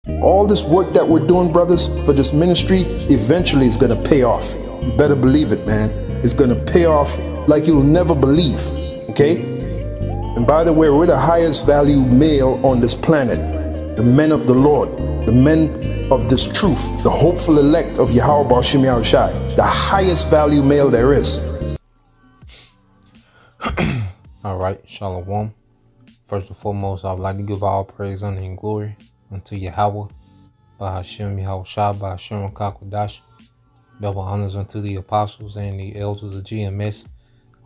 All this work that we're doing, brothers, for this ministry, eventually is going to pay off. You better believe it, man. It's going to pay off like you'll never believe. Okay? And by the way, we're the highest value male on this planet. The men of the Lord, the men of this truth, the hopeful elect of Yahweh Bashim Yahushai, the highest value male there is. All right, Shalom. First and foremost, I would like to give all praise, honor, and glory unto Yahweh, Bahashem Yahushua, Bahashem Kakwadash. Double honors unto the apostles and the elders of GMS,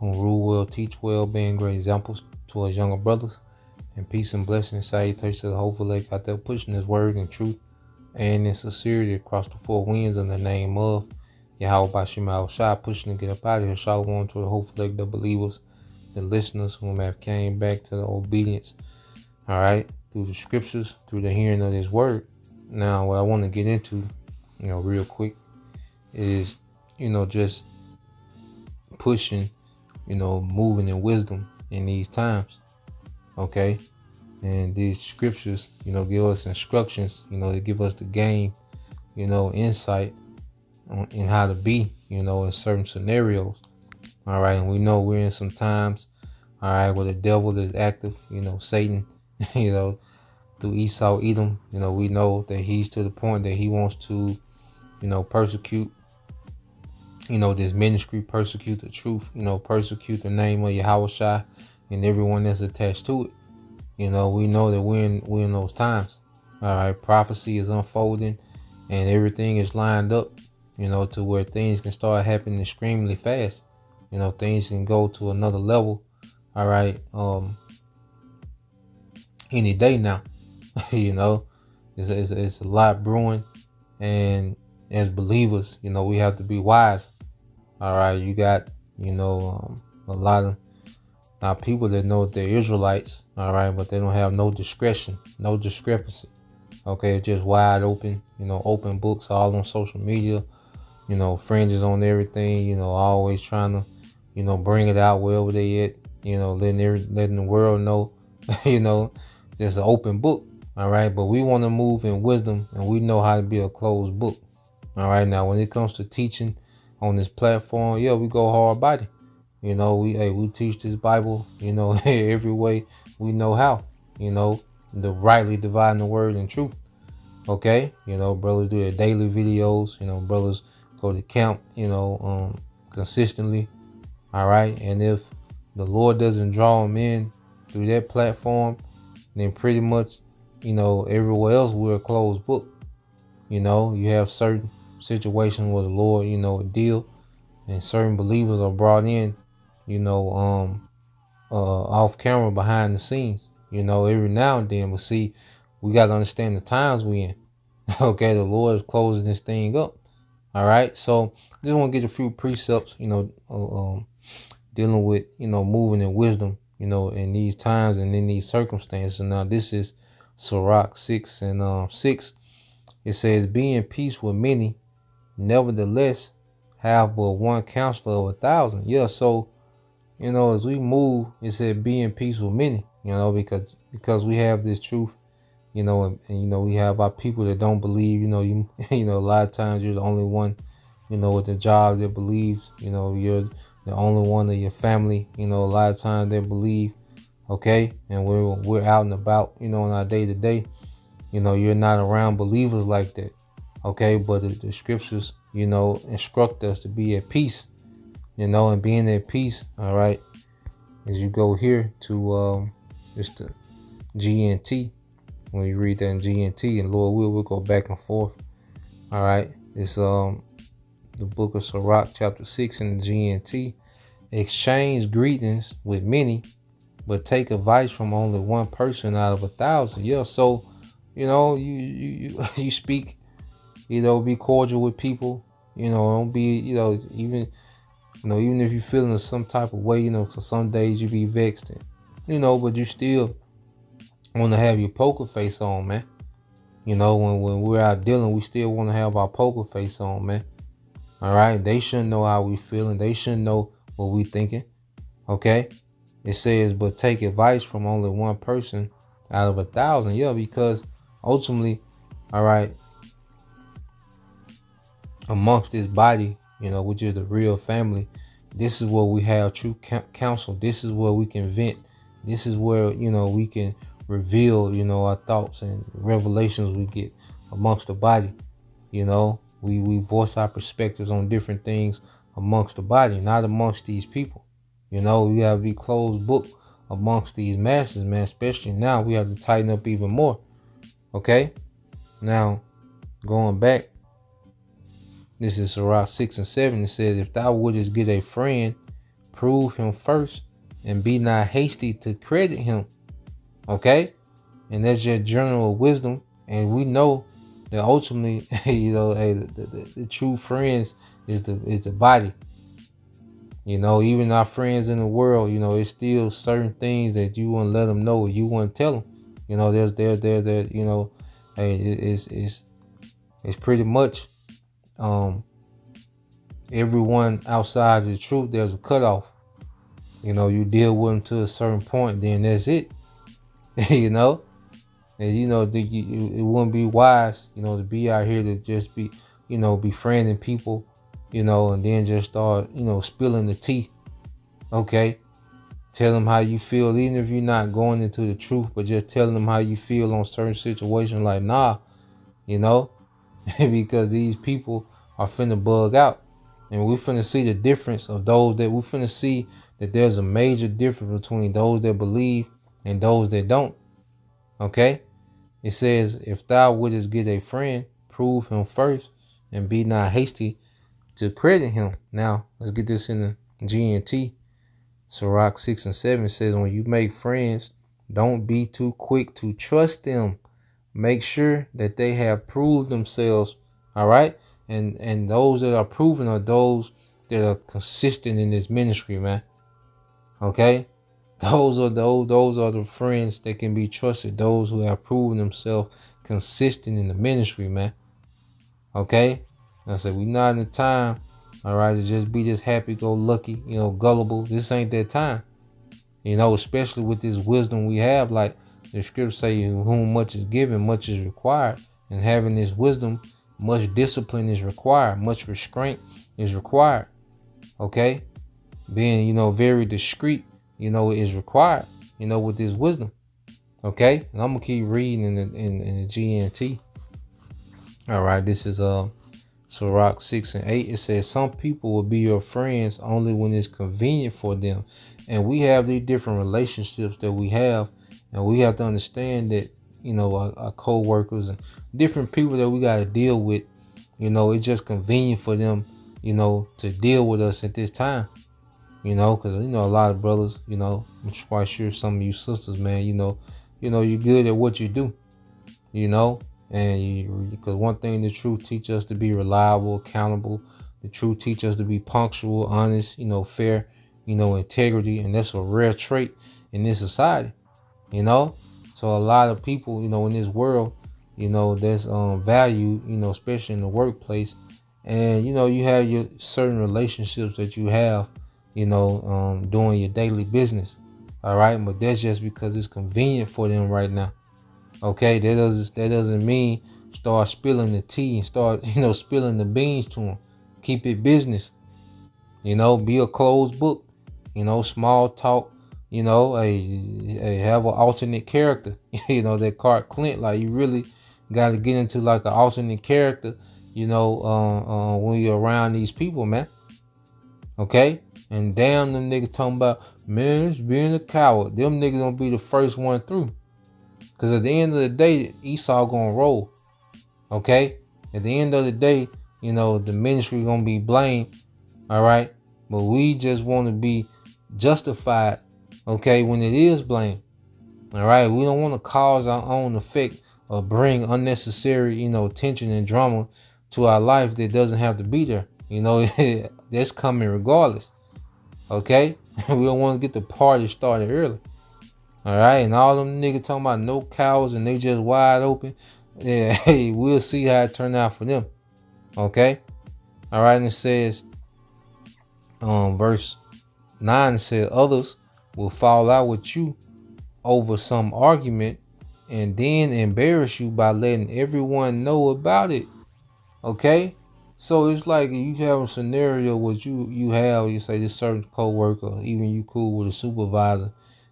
who rule well, teach well, being great examples to us younger brothers. And peace and blessing and salutations to the hopeful elect out there pushing his word in truth and in sincerity across the four winds in the name of Yahweh Bahashem Yahushua, pushing to get up out of here. Shalom to the hopeful elect, the believers, the listeners who have came back to the obedience, all right, through the scriptures, through the hearing of his word. Now, what I want to get into, real quick is, just pushing, moving in wisdom in these times, okay? And these scriptures, give us instructions, to give us the game, insight in how to be, in certain scenarios. All right, and we know we're in some times, all right, where the devil is active, Satan, through Esau, Edom, we know that he's to the point that he wants to, persecute, this ministry, persecute the truth, persecute the name of Yahushua and everyone that's attached to it. We know that we're in those times. All right, prophecy is unfolding and everything is lined up, to where things can start happening extremely fast. Things can go to another level, all right, any day now. It's a lot brewing, and as believers, we have to be wise. All right, you got, a lot of people that know they're Israelites, all right, but they don't have no discretion, no discrepancy. Okay, it's just wide open, open books all on social media, fringes on everything, always trying to, bring it out wherever they at, letting the world know, there's an open book, all right? But we want to move in wisdom, and we know how to be a closed book, all right? Now, when it comes to teaching on this platform, yeah, we go hard body. We teach this Bible, every way we know how, the rightly dividing the word and truth, okay? Brothers do their daily videos, brothers go to camp, consistently. All right. And if the Lord doesn't draw them in through that platform, then pretty much, everywhere else we're a closed book. You have certain situations where the Lord, deal, and certain believers are brought in, off camera behind the scenes, every now and then. But see, we got to understand the times we in. Okay. The Lord is closing this thing up. All right. So I just want to get a few precepts, dealing with, moving in wisdom, in these times and in these circumstances. Now, this is Sirach 6 and 6. It says, be in peace with many, nevertheless, have but one counselor of 1,000. Yeah, so, as we move, it said, be in peace with many, because we have this truth, and we have our people that don't believe, a lot of times you're the only one, with the job that believes, you're the only one of your family, a lot of times they believe, okay, and we're out and about, in our day to day, you're not around believers like that, okay, but the scriptures, instruct us to be at peace, and being at peace, all right, as you go here to just the GNT, when you read that in GNT, and Lord will, we'll go back and forth, all right, it's the book of Sirach, chapter 6 in the GNT. Exchange greetings with many, but take advice from only one person out of 1,000. Yeah, so you speak, be cordial with people. Don't be, even if you're feeling some type of way, so some days you be vexed, and, but you still want to have your poker face on, man. When we're out dealing, we still want to have our poker face on, man. All right, they shouldn't know how we feeling. They shouldn't know what we thinking. Okay, it says, but take advice from only one person out of 1,000. Yeah, because ultimately, all right, amongst this body, which is the real family. This is where we have true counsel. This is where we can vent. This is where, we can reveal, our thoughts and revelations we get amongst the body. We voice our perspectives on different things amongst the body, not amongst these people. We have to be closed book amongst these masses, man. Especially now, we have to tighten up even more. Okay? Now, going back, this is Sirach 6 and 7. It says, if thou wouldest get a friend, prove him first, and be not hasty to credit him. Okay? And that's your general wisdom. And we know that ultimately, the true friends is the body. Even our friends in the world, it's still certain things that you want to let them know, or you want to tell them. It's pretty much everyone outside the truth. There's a cutoff. You deal with them to a certain point, then that's it. And it wouldn't be wise, to be out here to just be, befriending people, and then just start, spilling the tea. Okay. Tell them how you feel, even if you're not going into the truth, but just telling them how you feel on certain situations. Like, nah, because these people are finna bug out. And we finna see the difference of those that we finna see that there's a major difference between those that believe and those that don't. Okay. It says, if thou wouldest get a friend, prove him first, and be not hasty to credit him. Now, let's get this in the GNT. Sirach 6 and 7 says, when you make friends, don't be too quick to trust them. Make sure that they have proved themselves. All right. And those that are proven are those that are consistent in this ministry, man. Okay. Those are the friends that can be trusted. Those who have proven themselves consistent in the ministry, man. Okay. I said, we not in the time, all right, to just be just happy-go-lucky, gullible. This ain't that time. Especially with this wisdom we have, like the scriptures say, whom much is given, much is required. And having this wisdom, much discipline is required. Much restraint is required. Okay. Being, very discreet, is required, with this wisdom. Okay. And I'm going to keep reading in the GNT. All right. This is Sirach 6 and 8. It says, some people will be your friends only when it's convenient for them. And we have these different relationships that we have. And we have to understand that, our co-workers and different people that we got to deal with, it's just convenient for them, to deal with us at this time. Because, a lot of brothers, I'm quite sure some of you sisters, man, you're good at what you do, and because one thing the truth teach us to be reliable, accountable. The truth teach us to be punctual, honest, fair, integrity. And that's a rare trait in this society, So a lot of people, in this world, there's value, especially in the workplace. And, you have your certain relationships that you have, doing your daily business. All right. But that's just because it's convenient for them right now. Okay. That doesn't mean start spilling the tea and start, spilling the beans to them. Keep it business. Be a closed book, small talk, have an alternate character, that Clark Clint, like you really got to get into like an alternate character, when you're around these people, man. Okay. And damn, them niggas talking about, man, it's being a coward. Them niggas gonna be the first one through. Because at the end of the day, Esau gonna roll. Okay. At the end of the day, the ministry gonna be blamed. All right. But we just want to be justified. Okay. When it is blamed. All right. We don't want to cause our own effect or bring unnecessary, tension and drama to our life that doesn't have to be there. That's coming regardless. Okay. We don't want to get the party started early. All right. And all them niggas talking about no cows and they just wide open. Yeah. Hey, we'll see how it turn out for them. Okay. All right. And it says, verse 9 said, others will fall out with you over some argument and then embarrass you by letting everyone know about it. Okay? So it's like you have a scenario where you say this certain coworker, even you cool with a supervisor,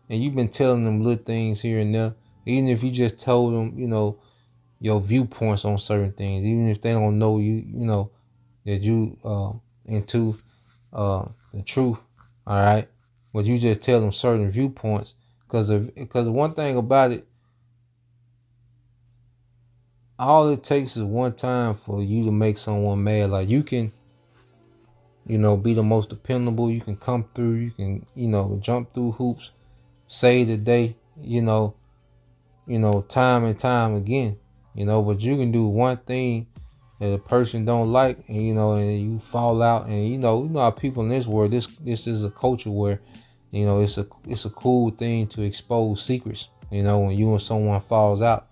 and you've been telling them little things here and there. Even if you just told them, your viewpoints on certain things, even if they don't know that you into the truth, all right. But you just tell them certain viewpoints because one thing about it, all it takes is one time for you to make someone mad. Like you can, be the most dependable. You can come through. You can, jump through hoops, save the day. Time and time again. But you can do one thing that a person don't like, and you fall out. And you know how people in this world. This is a culture where, it's a cool thing to expose secrets. When you and someone falls out.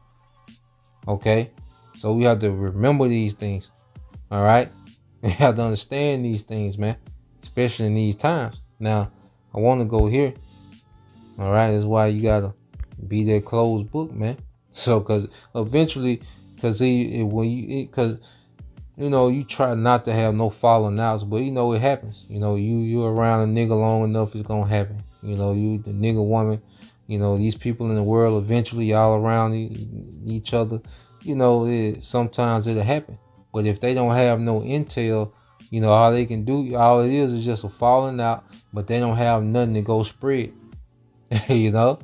Okay, so we have to remember these things. All right, we have to understand these things, man, especially in these times. Now, I want to go here. All right, that's why you gotta be that closed book, man. So, cause eventually, you try not to have no falling outs, but it happens. You around a nigga long enough, it's gonna happen. You the nigga woman. These people in the world, eventually y'all around each other, sometimes it'll happen. But if they don't have no intel, all they can do, all it is just a falling out, but they don't have nothing to go spread. You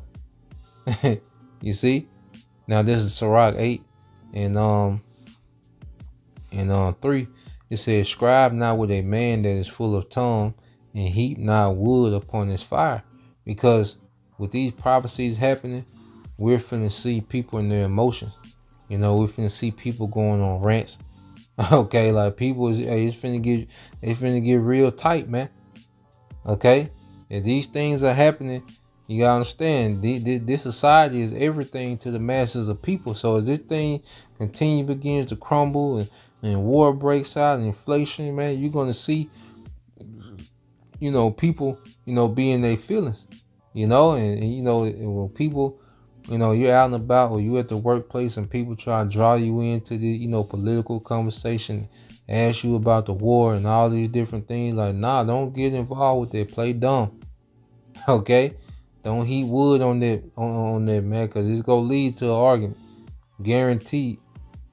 see? Now this is Sirach 8 and 3. It says, "Scribe not with a man that is full of tongue, and heap not wood upon his fire." Because with these prophecies happening, we're finna see people in their emotions. We're finna see people going on rants. Okay, like people it's finna get real tight, man. Okay, if these things are happening, you gotta understand this society is everything to the masses of people. So as this thing begins to crumble and war breaks out and inflation, man, you're gonna see, people, be in their feelings. And when people, you're out and about or you at the workplace and people try to draw you into the, political conversation, ask you about the war and all these different things, like, nah, don't get involved with it. Play dumb. Okay? Don't heat wood on that, man, because it's going to lead to an argument. Guaranteed.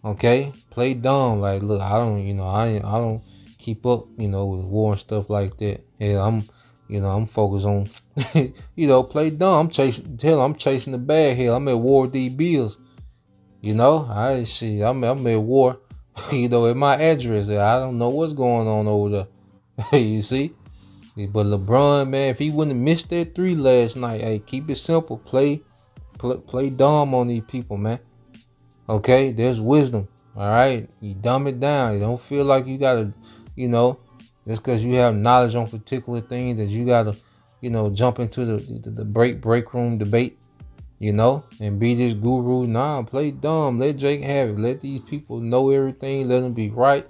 Okay? Play dumb. Like, look, I don't keep up, with war and stuff like that. Yeah, I'm focused on, play dumb. I'm chasing the bag here. I'm at war with these bills. I'm at war, at my address. I don't know what's going on over there. You see? But LeBron, man, if he wouldn't have missed that 3 last night, hey, keep it simple. Play dumb on these people, man. Okay? There's wisdom. All right? You dumb it down. You don't feel like you got to, just because you have knowledge on particular things that you got to, jump into the break room debate, and be this guru. Nah, play dumb. Let Jake have it. Let these people know everything. Let them be right.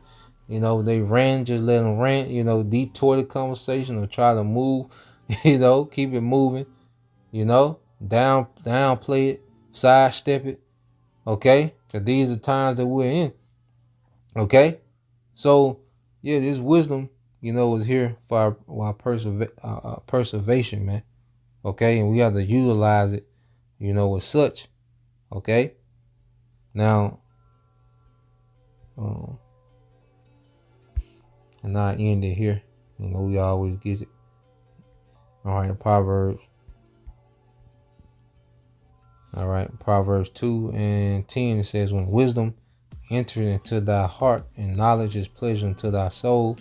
They just let them rant, detour the conversation or try to move, keep it moving, downplay it, sidestep it, okay? Because these are times that we're in, okay? So, yeah, this wisdom, is here for our preservation, man, okay? And we have to utilize it, as such, okay? Now, and I end it here. We always get it. All right, Proverbs. All right, Proverbs 2:10, it says, "When wisdom entereth into thy heart, and knowledge is pleasure unto thy soul,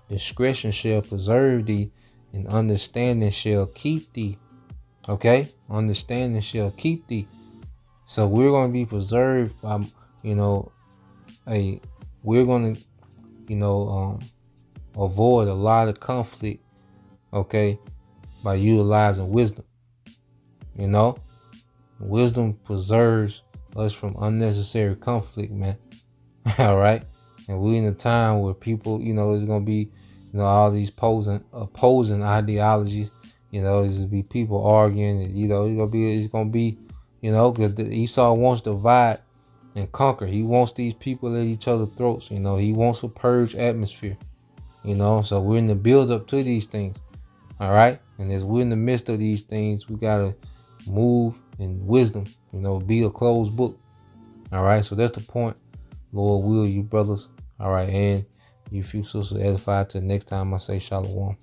discretion shall preserve thee, and understanding shall keep thee." Okay, understanding shall keep thee. So we're going to be preserved by, we're going to, avoid a lot of conflict, okay, by utilizing wisdom. Wisdom preserves us from unnecessary conflict, man. All right, and we're in a time where people, there's gonna be, all these opposing ideologies. There's gonna be people arguing, and it's gonna be, You know, because Esau wants to divide and conquer. He wants these people at each other's throats. You know, he wants a purge atmosphere. You know, so we're in the build up to these things. All right. And as we're in the midst of these things, we got to move in wisdom, you know, be a closed book. All right. So that's the point. Lord will, you brothers. All right. And you few sisters edified till next time I say shalom.